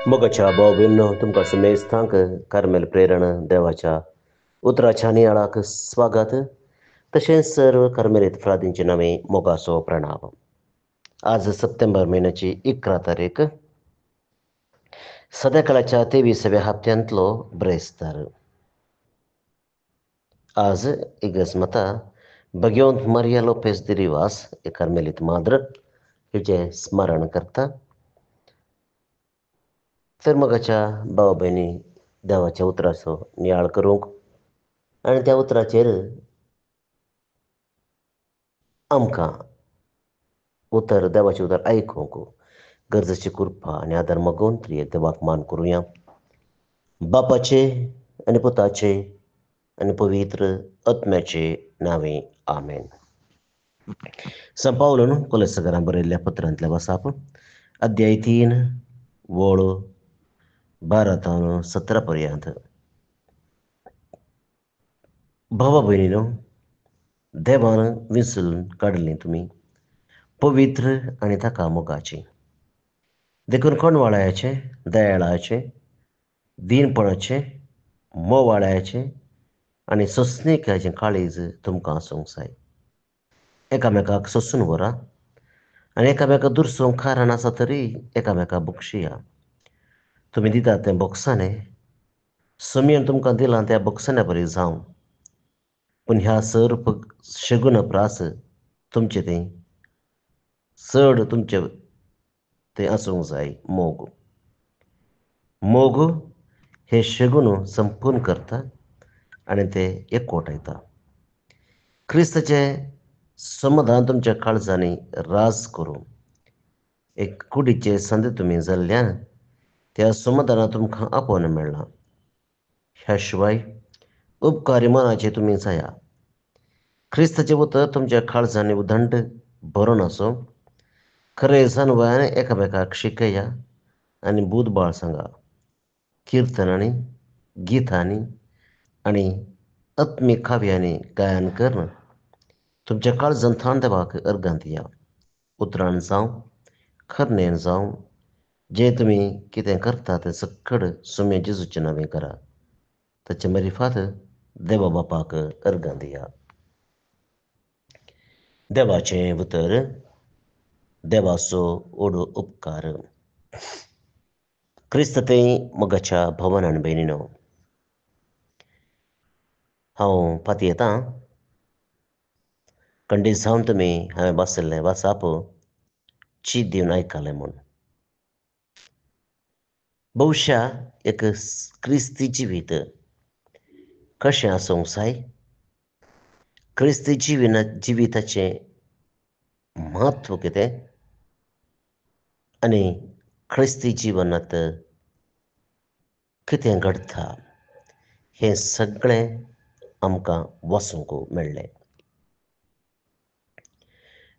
मोगाच्या भाव भयणो तुमकां समेस्तांक कार्मेल प्रेरण देवाच्या उतराच्या नियाळाक स्वागत. तशेंच सर्व कार्मेलीत फ्रादींचे नवे मोगाचो प्रणाम. आज सप्टेंबर म्हयन्याची 11 तारीख, सद्याकाळाच्या 23व्या हप्त्यांतलो ब्रेस्तार. आज इगस्मता भगवंत मारिया लोपेस de Rivas, कार्मेलीत माद्र हिचें स्मरण करता. तर मोगाच्या भाव भयणी देवाच्या उतराचो नियाळ करूंक आनी त्या उतराचेर आमकां देवाचें उतर आयकूंक गरजेची कृपा आनी आदार मागून त्रियेक देवाक मान करुया. बापाचे आनी पुताचे आनी पवित्र आत्म्याचे नांवे आमेन. सान पावलोन कोलेसकारांक बरयल्ल्या पत्रांतल्या वासाप, अध्याय 3 वळ 12 ते 17 पर्यंत. भावा भयणीनो, देवान विंचून काडिल्लीं तुमी पवित्र आनी ताका मोगाची, देखून कोणवाळ्याचे, दयाळाचे, दीनपणाचे, मोवाळ्याचे आनी सोंसणीकाचें काळीज तुमकां आसूंक जाय. एकामेकाक सोंसून व्हरा आनी एकामेकाक दुरसूंक कारण आसा तरी एकामेकाक बक्षिया. तुमी दितात तें बोगसाने समेन तुमकां दिलां त्या बोगसान्या परी जावं. पूण ह्या सर्प शेगून प्रास तुमचें तें चड तुमचें तें आसूंक जाय. मोग हे शेगून संपूर्ण करता आनी तें एकवटायता. क्रिस्ताचें समाधान तुमच्या काळजांनी राज करूं. एक कुडीचे संद तुमी जाल्ल्यान त्या समाधानां तुमकां आपोवन मेळ्ळां. ह्या शिवाय उपकारी मनाचे तुमी जाया. क्रिस्ताचें उतर तुमच्या काळजांनी उदंड भरून आसूं. खरे जानवान एकामेकाक शिकया आनी बुदबाळ सांगा. किर्तनांनी, गितांनी आनी आत्मीक काव्यांनी गायन करून तुमच्या काळजांत थाण देवाक अर्गां दिया. उतरान जावं खरनेन जावं जें तुमी कितें करता तें सकड सुम्या जेजूचें नांवें करा. ताचे मरिफात देवा बापाक अर्गां दिया. देवाचें उतर, देवाचो ओडू उपकार. क्रिस्त तें मोगाच्या भावान आनी भयणीनो, हांव पाती येतां. खंडीत जावन तुमी हांवें बसयल्लें वाचाप चीत दिवन आयकलें म्हूण. भविश्या एक क्रिस्ती जिवीत कशें आसूंक जाय, क्रिस्ती जिविताचें म्हत्व कितें आनी क्रिस्ती जिवनांत कितें घडटा हें सगळें आमकां वाचूंक मेळ्ळें.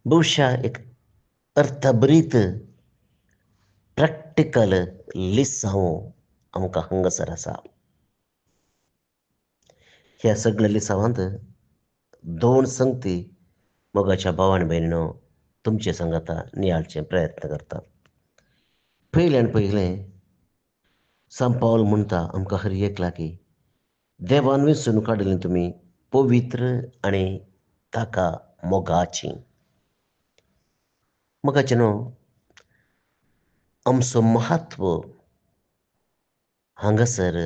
भविश्या एक अर्थभरीत प्रॅक्टिकल लिसांव आमकां हांगासर आसा. ह्या सगळ्या लिसांवांत 2 संगती मोगाच्या भावान भयणीनो तुमचे सांगाता नियाळचे प्रयत्न करता. पयलें सान पावल म्हणटा आमकां हर एक लागीं देवान विंचून काडिल्लीं तुमी पवित्र आनी ताका मोगाचीं. मोगाचें न्हू, आमचो महत्व हांगासर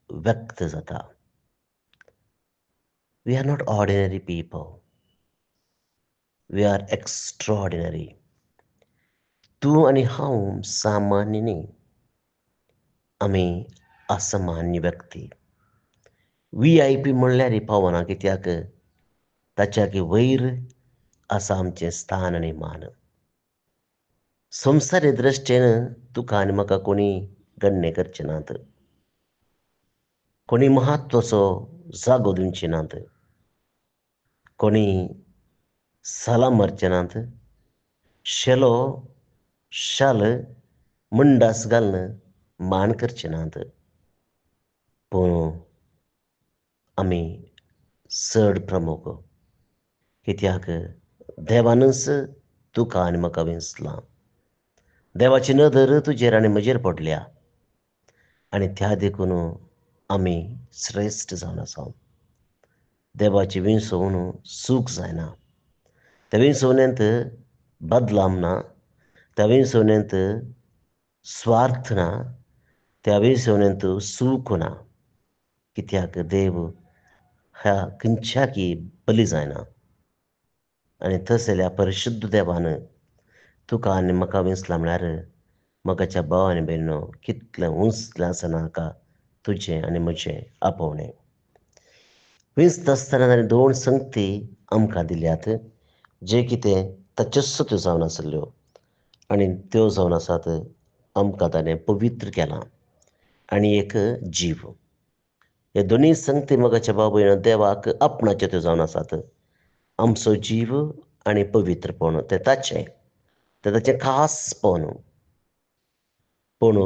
व्यक्त जाता. We are not ordinary people, we are extraordinary. तूं आनी हांव सामान्य न्ही, आमी असामान्य व्यक्ती. VIP म्हणल्यार पावना, कित्याक ताच्याक वयर आसा आमचें स्थान आनी मान. संवसारी दृश्टेन तुका आनी म्हाका कोणी गण्य करचे नात, कोणी महत्वाचो जागो दिवचे नात, कोणी सालां मारचे नात, शेलो शाल मुंडास घालून मान करचे नात. पूण आमी चड प्रमुख, कित्याक देवानच तुका आनी म्हाका विंचलां. देवाची नदर तुजेर आनी म्हजेर पडल्या. आनी त्या देखून आमी श्रेश्ठ जावन आसा. देवाची विंसवण सूख जायना. त्या विंसवणेंत बदलाम ना, त्या विंसवणेंत स्वार्थ ना, त्या विंसवणेंत सूख ना. कित्याक देव ह्या खंयच्याकी बली जायना. आनी तस जाल्यार परिशुध्द देवान तुका आनी म्हाका विंसला म्हळ्यार मोगाच्या भाव आनी भयणीनो, कितलें उंचलें आसना का तुजें आनी म्हजें आपोवणें. विंचता आसतना ताणें 2 संगती आमकां दिल्यात, जे कितें ताच्योच त्यो जावन आसल्यो आनी त्यो जावन आसात आमकां ताणें पवित्र केलां आनी एक जीव. हे दोनी संगती मोगाच्या भाव भयणीनो देवाक आपणाच्यो त्यो जावन आसात. आमचो जीव आनी पवित्रपण तें ताचें खासपण. पूण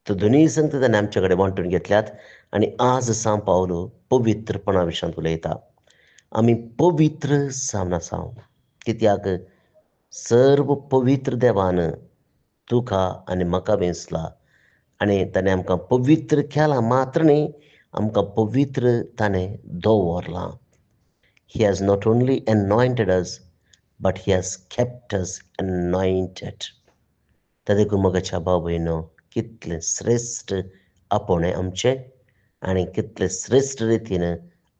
त्यो दोनीय संगती ताणें आमचे कडेन वांटून घेतल्यात आनी आज सांव पावलो पवित्रपणा विशयांत उलयता. आमी पवित्र जावन आसा. कित्याक सर्व पवित्र देवान तुका आनी म्हाका वेंचला आनी ताणें आमकां पवित्र केलां मात्र न्ही, आमकां पवित्र ताणें दवरलां. He has not only anointed us, but he has kept us anointed. त्या देखून मोगाच्या भाव भयणीनो, कितलें श्रेश्ठ आपोवणें आमचें आनी कितलें श्रेश्ठ रितीन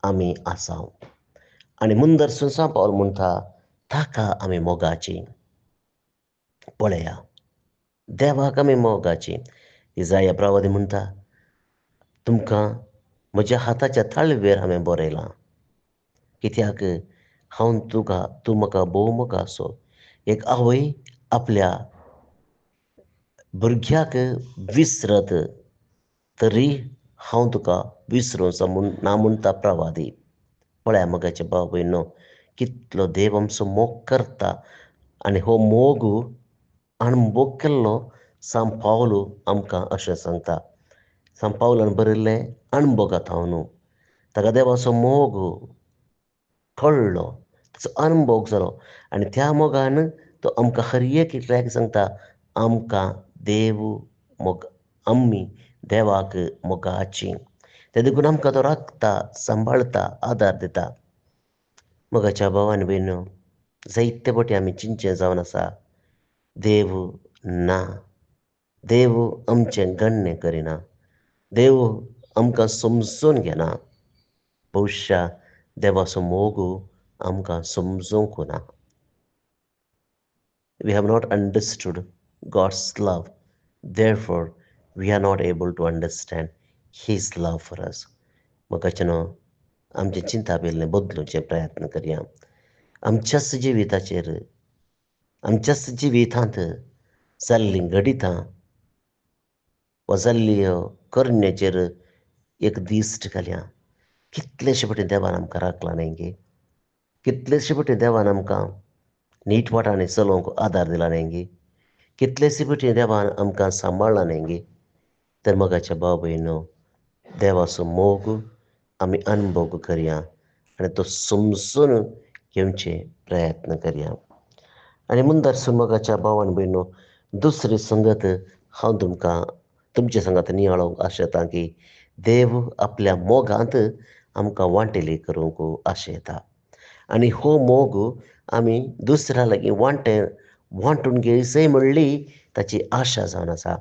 आमी आसा. आनी मुंदरसून सांव पावलो म्हणटा, ताका आमी मोगाचीं. पळया, देवाक आमी मोगाचीं. इसाया प्रवादी म्हणटा, तुमकां म्हज्या हाताच्या ताळवेर हांवें बरयलां. कित्याक तूं म्हाका भोव मोगा असो. एक आवय आपल्या भुरग्याक विसरत तरी हांव तुका विसरूं ना म्हणटा प्रवादी. पळया मोगाचे भाव भयणीनो, कितलो देव आमचो मोग करता आनी हो मोग अणभव केल्लो सांव पावलो आमकां अशें सांगता. सांव पावलान बरयल्लें अणभवांत हांव न्हू. ताका देवाचो मोग कळ्ळो, ताचो अणभव जालो आनी त्या मोगान तो आमकां हर एक सांगता, आमकां देव आमी देवाक मोगाचीं. ते देखून आमकां तो राखता, सांबाळटा, आदार दिता. मोगाच्या भाव आनी भयणीनो, जायते फावटी आमी चिंतचे जावन आसा, देव ना, देव आमचें गण्य करिना, देव आमकां समजून घेना. भविश्या देवाचो मोग आमकां समजूंक ना. We have not understood God's love. Therefore, we are not able to understand His love for us. मोगाचेनो, आमचें चिंता बेल्लें बदलुचे प्रयत्न करया. आमच्याच जिविताचेर, आमच्याच जिवितांत जाल्लीं घडितां वा जाल्ल्यो करण्याचेर एक दिश्ट घालया. कितलेशे फावटी देवान आमकां राखलां न्ही गे. कितलेशे फावटी देवान आमकां नीट वाटांनी चलोवंक आदार दिला न्ही गे. कितलेशे फावटी देवान आमकां सांबाळ्ळां न्ही गे. तर मोगाच्या भाव भयणीनो, देवाचो मोग आमी अणभव करया आनी तो समजून घेवचे प्रयत्न करया. आनी मुंदरसून मोगाच्या भाव आनी भयणीनो, दुसरी संगत हांव तुमचे सांगात नियाळोंक आशेतां की देव आपल्या मोगांत आमकां वांटेली करूंक आशेता. आनी हो मोग आमी दुसऱ्या लागीं वांटून घेयसय म्हणली ताची आशा जावन आसा.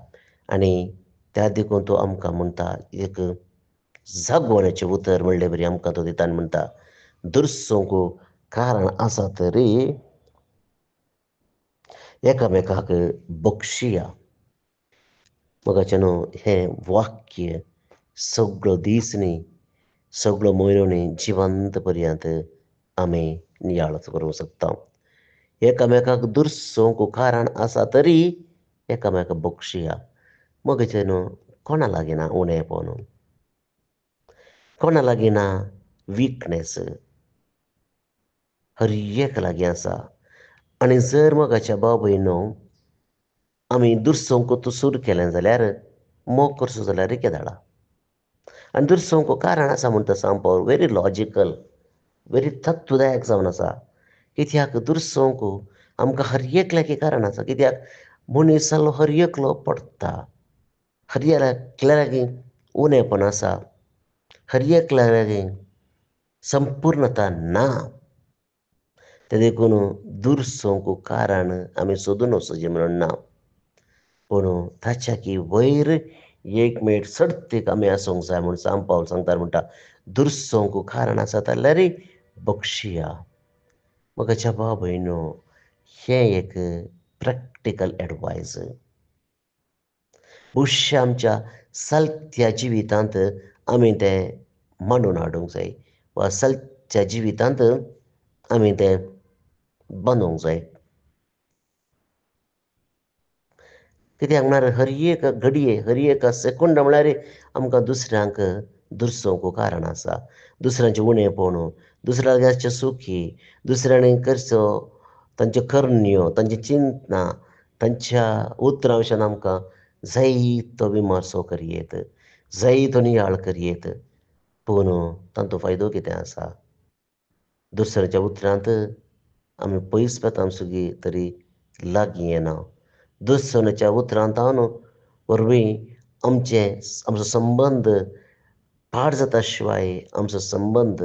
आनी त्या देखून तो आमकां म्हणटा, एक जागोवण्याचें उतर म्हणलें बरी आमकां तो दिता आनी म्हणटा, दुरसोंक कारण आसा तरी एकामेकाक बक्षिया. मोगाचेनो, हें वाक्य सगळो दीस न्ही, सगळो म्हयनो न्ही, जिवंत पर्यंत आमी नियाळ करूंक शकता. एकामेकाक दुरसोंक कारण आसा तरी एकामेकाक बक्षिया. मोगाचेनो, कोणा लागीं ना उणेंपण, कोणा लागीं ना वीकनेस, हर एक लागीं आसा. आनी जर मोगाच्या भाव भयणीनो, आमी दुरसोंक सुरू केलें जाल्यार मोग करचो जाल्यार रिके धाडा. आनी दुरसोंक कारण आसा म्हणटा सांव पावलो व्हेरी लॉजिकल, व्हेरी तत्वदायक जावन आसा. कित्याक दुरसोंक आमकां हर एक लागीं कारण आसा. कित्याक मनीस जाल्लो हर एकलो पडटा, हरियाकल्यागी उणेपण आसा, हरियाकल्यागी संपूर्णता ना. ते देखून दुरसोंक कारण आमी सोदून वचचें म्हणून ना, पूण ताच्या की वयर एक मेट सर्तीक आमी आसूंक जाय म्हूण सांत पावल सांगता. म्हणटा दुरसोंक कारण आसा जाल्यार बक्षिया. म्हज्या भाव भयणो, हें एक प्रॅक्टिकल एडवायस. बुरशे आमच्या चलत्या जिवितांत आमी तें मांडून हाडूंक जाय, वा चलत्या जिवितांत आमी तें बांदूंक जाय. कित्याक म्हळ्यार हर एक घडये, हर एक सेकंड म्हळ्यार आमकां दुसऱ्यांक दुरसोंक कारण आसा. दुसऱ्यांचें उणेंपण, दुसऱ्याचे सुखी, दुसऱ्यांनी करचो तांच्यो करण्यो, तांचीं चिंतनां, तांच्या उतरांशान आमकां जायतो विमर्सो करयेत, जायतो नियाळ करयेत. पूण तांचो फायदो कितें आसा? दुसऱ्याच्या उतरांत आमी पयस बेतान सुगी तरी लागीं येना. दुसऱ्याच्या उतरांत वरवीं आमचो संबंद पाड जाता शिवाय आमचो संबंद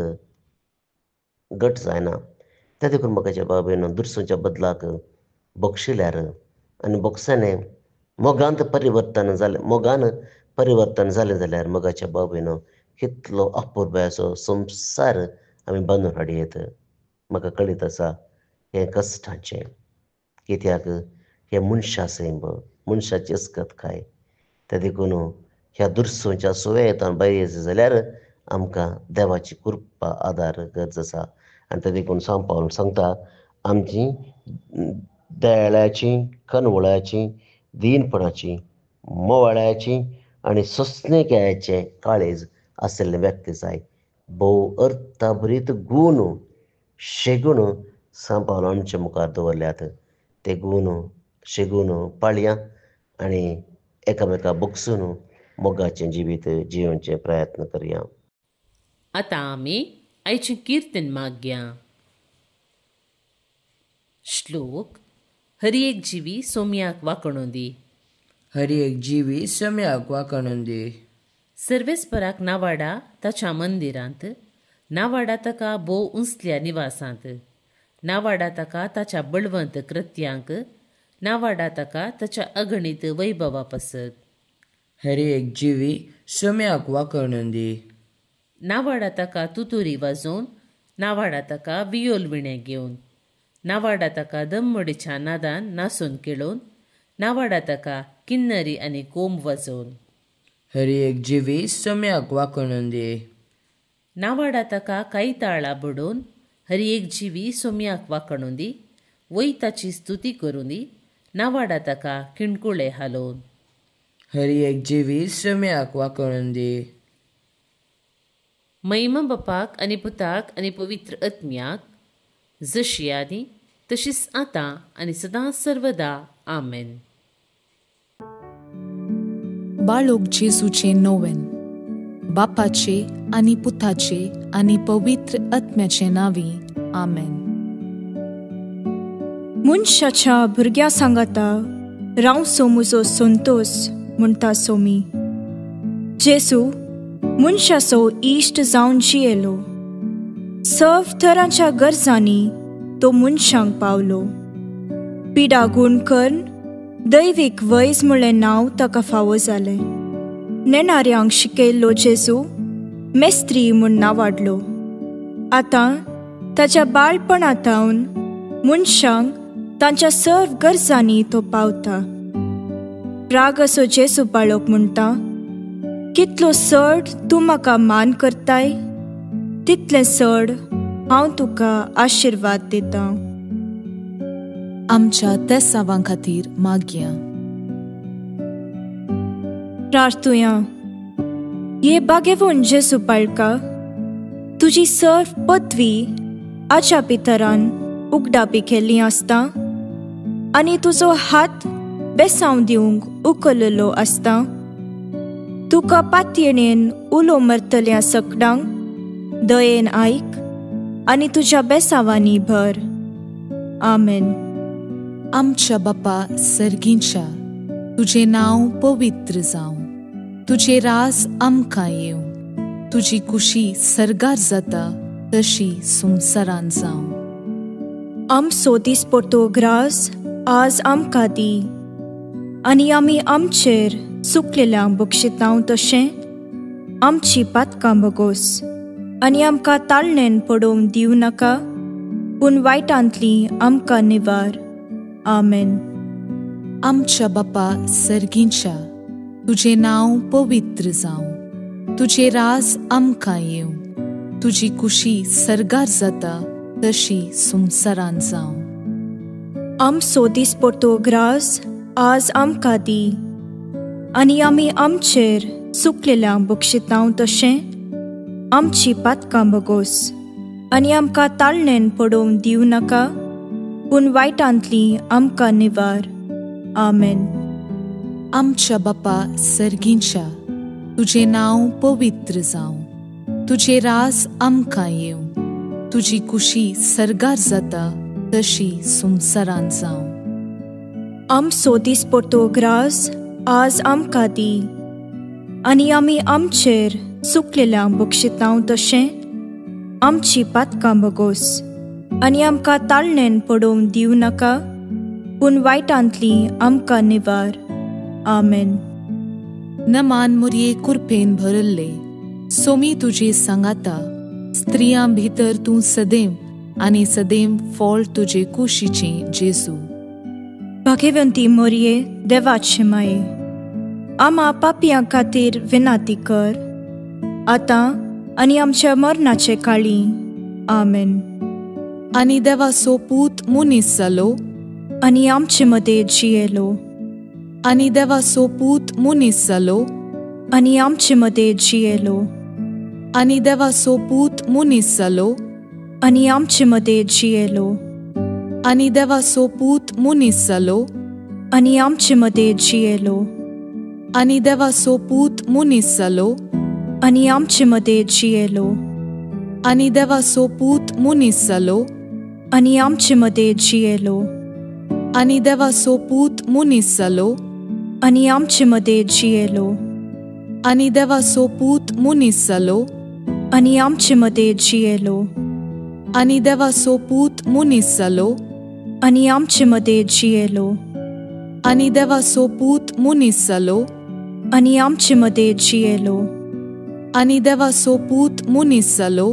घट जायना. त्या देखून म्हाका भाव भयणो, दुरसोच्या बदलाक बक्षिल्यार आनी बक्षांनी मोगान परिवर्तन जालें जाल्यार मोगाच्या भाव भयणो, कितलो अपुरबायचो संवसार आमी बांदून हाडयेत. म्हाका कळीत आसा हें कश्टाचें, कित्याक हें मनशा सैम, मनशाची अस्खतकाय. त्या देखून ह्या दुरसोच्या सुवातेंतल्यान भायर येयचें जाल्यार आमकां देवाची कृपा, आदार गरज आसा. आनी त्या देखून सांत पावल सांगता, आमची दयाळ्याची, कनवळ्याची, दिनपणाची, मोवाळ्याची आनी सोंसणेकायाचें काळीज आशिल्लें व्यक्ती जाय. भोव अर्थभरीत गूण, शेगूण सांत पावलान आमच्या मुखार दवरल्यात. ते गूण, शेगूण पाळया आनी एकामेकाक बगसून मोगाचें जिवीत जियोवचे प्रयत्न करया. आतां आमी आयचें किर्तन मागया. श्लोक. हरी एक जिवी सोम्याक वाकणूं दी. हरी एक जिवी सोम्याक वाकणूं दी. सर्वेस्पराक नावाडा ताच्या मंदिरांत, नावाडा ताका भोव उंचल्या निवासांत, नावाडा ताका ताच्या बळवंत कृत्यांक, नावाडा ताका ताच्या अगणित वैभवा पसत. हरी एक जिवी सोम्याक वाकणूं दी. नावाडा ताका तुतुरी वाजोवन, नावाडा ताका वियोल विणे घेवन, नावाडा ताका दममडीच्या नादान नासून केळोवन, नावाडा ताका किन्नरी आनी कोंब वाजोवन. हरी एक जिवी सोम्याक वाकणूं दी. नावाडा ताका कायताळा बडोवन, हरी एक जिवी सोम्याक वाकणूं दी. वैताची स्तुती करूं दी, नावाडा ताका किणकुळे हालोवन. हरी एक जिवी सोम्याक वाकणूं दी. महिमा बापाक आनी पुताक आनी पवित्र आत्म्याक, जशी आदी तशीच आतां आनी सदां सर्वदा. आमेन. बाळोक जेजूचे नोवेन. बापाचे आनी पुताचे आनी पवित्र आत्म्याचे नांवी. आमेन. मनशाच्या भुरग्या सांगाता रावसो म्हजो संतोष म्हणटा सोमी. जेजू मनशाचो इश्ट जावन जियेलो. सर्व तरांच्या गरजांनी तो मनशांक पावलो. पिडा गूण करून दैवीक वैज म्हणलें नांव ताका फावो जालें. नेणाऱ्यांक शिकयल्लो जेजू मेस्त्री म्हूण नांवाडलो. आतां ताच्या बाळपणांतावन मनशांक तांच्या सर्व गरजांनी तो पावता. राग असो जेजू बाळोक म्हणटा, कितलो चड तूं म्हाका मान करताय, तितलें चड हांव तुका आशिर्वाद दितां. आमच्या तेसावां खातीर मागया. प्रार्थुया. ये बागेवून जेजू बाळका, तुजी सर्व पदवी आच्या पितरान उगडापी केल्ली आसता आनी तुजो हात बेसांव दिवंक उखललो आसता. तुका पातयेणेन उलो मरतल्या सकडांक दयेन आयक आनी तुज्या बेसावांनी भर. आमेन. आमच्या बापा सर्गींच्या, तुजें नांव पवित्र जावं. तुझे रास आमकां येवं, तुजी कुशी सरगार जाता तशी संवसारांत जावं. आमचो दिसपडटो ग्रास आज आमकां दी, आनी आमी आमचेर चुकलेल्यांक बक्षितांव तशें आमची पातकां बगोस, आनी आमकां ताळणेन पडोवंक दिवं नाका, पूण वायटांतली आमकां निवार. आमेन. आमच्या बापा सर्गींच्या, तुझे नांव पवित्र जावं, तुझे रास आमकां येवं, तुजी कुशी सरगार जाता तशी संवसारांत जावं. आमचो दिसपडटो ग्रास आज आमकां दी, आनी आमी आमचेर चुकलेल्यांक बक्षितांव तशें आमची पातकां बगोस, आनी आमकां ताळणेन पडोवंक दिवं नाका, पूण वायटांतली आमकां निवार. आमेन. आमच्या बापा सर्गींच्या, तुझे नांव पवित्र जावं, तुझे रास आमकां येवं, तुजी कुशी सरगार जाता तशी संवसारांत जावं. आमचो दिसपडटो ग्रास आज आमकां दी, आनी आमी आमचेर चुकलेल्यांक बक्षितांव तशें आमची पातकां बगोस, आनी आमकां ताळणेन पडोवंक दिवं नाका, पूण वायटांतली आमकां निवार. आमेन. नमान मुरये कुरपेन भरल्ले, सोमी तुजे सांगाता, स्त्रियां भितर तूं सदैव आनी सदैव फळ तुजे कुशीचें जेजू. भाग्यवंती मोरये, देवाचे माये, आमा पापियां खातीर विनाती कर, आतां आनी आमच्या मरणाचे काळी. आमेन. आनी देवाचो पूत मुनीस जालो, आनी आमचे मदें जियेलो, आनी देवाचो पूत मुनीस जालो, आनी आमचे मदें जियेलो, आनी देवाचो पूत मुनीस जालो, आनी आमचे मदें जियेलो, आनी देवाचो पूत मुनीस जालो, आनी आमचे मदें जियेलो, आनी देवाचो पूत मुनीस जालो, आनी आमचे मदें जियेलो, आनी देवाचो पूत मुनीस जालो, आनी आमचे मदें जियेलो, आनी देवाचो पूत मुनीस जालो, आनी आमचे मदें जियेलो, आनी देवाचो पूत मुनीस जालो, आनी आमचे मदें जियेलो, आनी देवाचो पूत मुनीस जालो, आनी आमचे मदें जियेलो, आनी देवाचो पूत मुनीस जालो, आनी आमचे मदें जियेलो, आनी देवाचो पूत मुनीस जालो,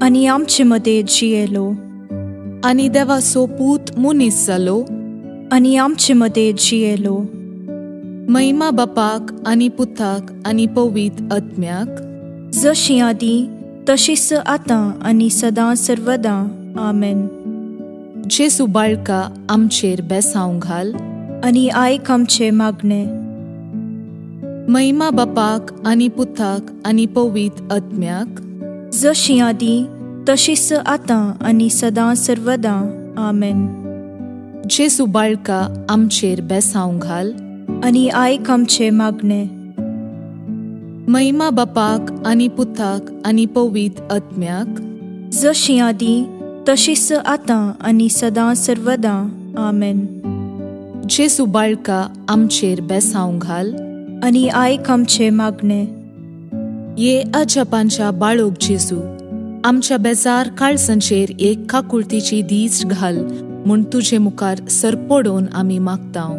आनी आमचे मदें जियेलो, आनी देवाचो पूत मुनीस जालो, आनी आमचे मदें जियेलो. महिमा बापाक आनी पुताक आनी पवित्र आत्म्याक, जशी आदी तशीच आतां आनी सदां सर्वदां. आमेन. जेजू बाळका आमचेर बेसांव घाल, आनी आयक आमचे मागणे. महिमा बापाक आनी पुताक आनी पवित्र आत्म्याक, जशी आदी तशीच आतां आनी सदां सर्वदां. आमेन. जेजू बाळका आमचेर बेसांव घाल, आनी आयक आमचे मागणे. महिमा बापाक आनी पुताक आनी पवित्र आत्म्याक, जशी आदी तशीच आतां आनी सदां सर्वदां. आमेन. जेजू बाळका आमचेर बेसांव घाल, आनी आयक आमचे मागणे. ये अजापांच्या बाळोक जेजू, आमच्या बेजार काळजांचेर एक काकुळतीची दीस घाल म्हूण तुजे मुखार सरपडोवन आमी मागतांव.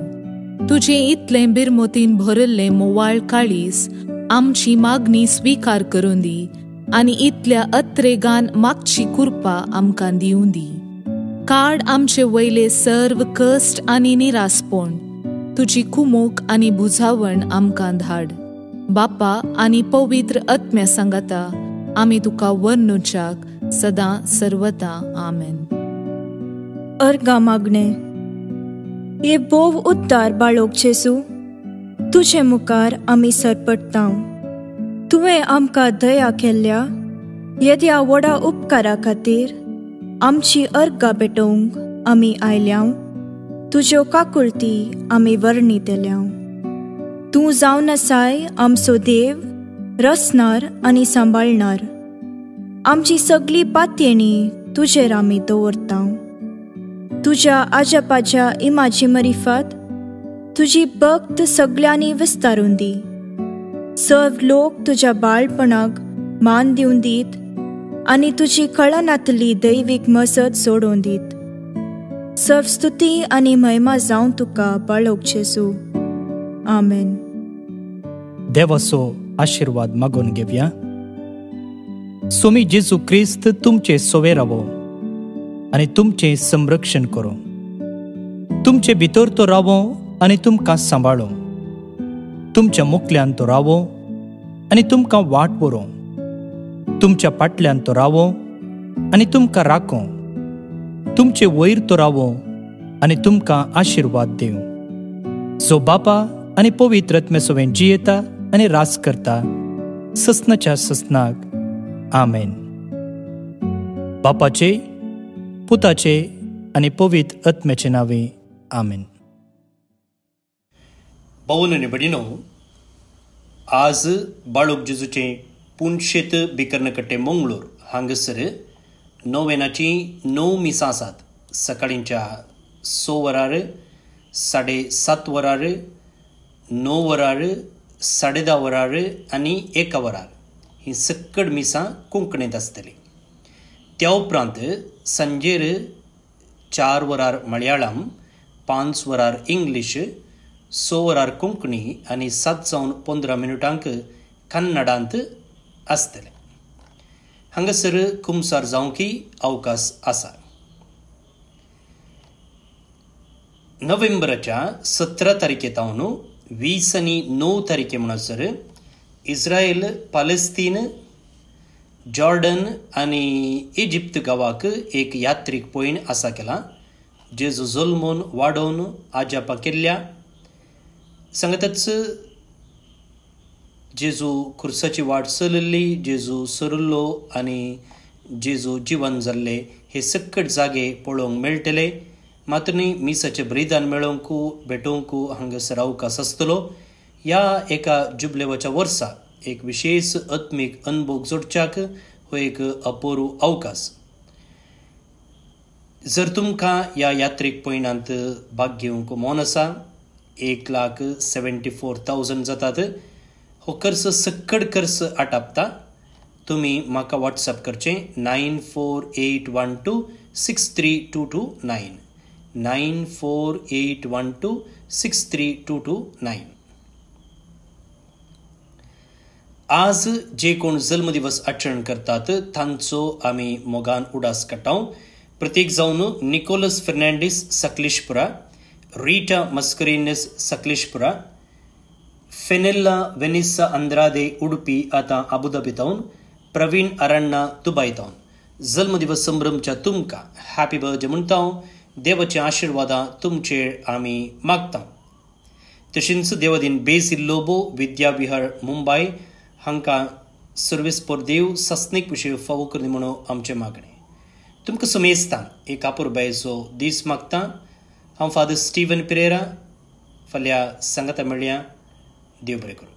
तुजे इतलें बिरमोतीन भरल्लें मोवाळ काळीस आमची मागणी स्विकार करून दी, आनी इतल्या अत्रेगान मागची कृपा आमकां दिवं दी. काड आमचे वयले सर्व कश्ट आनी निरासपण, तुजी कुमोक आनी बुजावण आमकां धाड. बापा आनी पवित्र आत्म्या सांगाता आमी तुका वर्णुच्याक सदां सर्वदां. आमेन. अर्गा मागणे. ये बोव उद्दार बाळोक जेजू, तुजे मुखार आमी सरपडटांव. तुवें आमकां दया केल्ल्या येद्या व्हडा उपकारा खातीर आमची अर्गां भेटोवंक आमी आयल्याव. तुज्यो काकुळटी आमी वर्णितल्यांव. तूं जावन आसाय आमचो देव, रचणार आनी सांबाळणार. आमची सगळी पातयेणी तुजेर आमी दवरतांव. तुज्या आजापाच्या इमाची मरिफत तुजी भक्त सगळ्यांनी विस्तारून दी. सर्व लोक तुझ्या बाळपणाक मान दिवन दीत आनी तुजी कळनातली दैवीक मसत सोडून दीत. सर्व स्तुती आनी महिमा जावं तुका बाळोक जेजू. आमेन. देवाचो आशीर्वाद मागून घेवया. स्वामी जेजू क्रिस्त तुमचे सोवे रावो आनी तुमचे संरक्षण करो. तुमचे भितर तो रावो आनी तुमकां सांबाळो. तुमच्या मुखल्यान तो रावो आनी तुमकां वाट व्हरो. तुमच्या फाटल्यान तो रावो आनी तुमकां राखो. तुमचे वयर तो रावो आनी तुमकां आशीर्वाद दिवं. जो बापा आनी पवित्र आत्मे सोबेन जियेता आनी रास करता ससनाच्या ससनाक. आमेन. बापाचे, पुताचे आनी पवित्र आत्म्याचे नावे. आमेन. भाऊन आनी भयणीनो, आज बाळोक जेजूचे पुणशेत बिकर्णकट्टे मंगळूर हांगसर नोवेनाची 9 मिसां आसात. सकाळींच्या 6 वरार, 7:30 वरार, 9 वरार, 10:30 वरार आनी 1 वरार ही सक्कड मिसां कोंकणींत आसतली. त्या उपरांत सांजेर 4 वरार मलयाळम, 5 वरार इंग्लीश, 6 वरार कोंकणी आनी 7:15 कन्नडांत आसतले. हांगासर कुमसार जावंकी अवकाश आसा. नोव्हेंबराच्या 17 तारखेतावन 20 आनी 9 तारखे म्हणसर इस्रायल, पालेस्तीन, जॉर्डन आनी इजिप्त गांवाक एक यात्रीक पयण आसा केला. जेजू जल्मून वाडोवन आजापा केल्ल्या. सांगताच जेजू खुर्साची वाट चलल्ली, जेजू सरल्लो आनी जेजू जिवन जाल्ले हे सक्कट जागे पळोवंक मेळटले. मात्र न्ही मिसाचे बलिदान मेळोवंकू भेटोवंकू हांगासर अवकाश आसतलो. ह्या एका जुबलेवाच्या वर्सा एक विशेष आत्मीक अनुभव जोडच्याक हो एक अपोरू अवकाश. जर तुमकां ह्या यात्रेक पयणांत भाग घेवंक मोन आसा, 1,74,000 जातात. हो खर्च सक्कड खर्च आटापता. तुमी म्हाका व्हॉट्सॲप करचें 9481263229 9481263229. आज जे कोण जल्मदिवस आचरण करतात तांचो आमी मोगान उडास काडटाव. प्रत्येक जावन निकोलस फर्नांडीस सकलेशपुरा, रीटा मस्करिनस सकलेशपुरा, फेनेल्ला वेनिसा अंद्रादे उडुपी आतां अबुधाबीतावन, प्रवीण अरण्णा दुबयतावन जल्मदिवस संभ्रमच्या तुमकां हॅपी बर्थडे म्हणटा. देवाचे आशिर्वादां तुमचेर आमी मागता. तशेंच देवादीन बेसिल लोबो, विद्या विहार मुंबय हांकां सर्वीस पर देव सस्नीक विशय फावो करनी म्हणून आमचें मागणें. तुमकां समेस्तान एक आपुरबायेचो दीस मागता. हांव फादर स्टीवन पेरेरा. फाल्यां सांगाता मेळया. देव बरें करूं.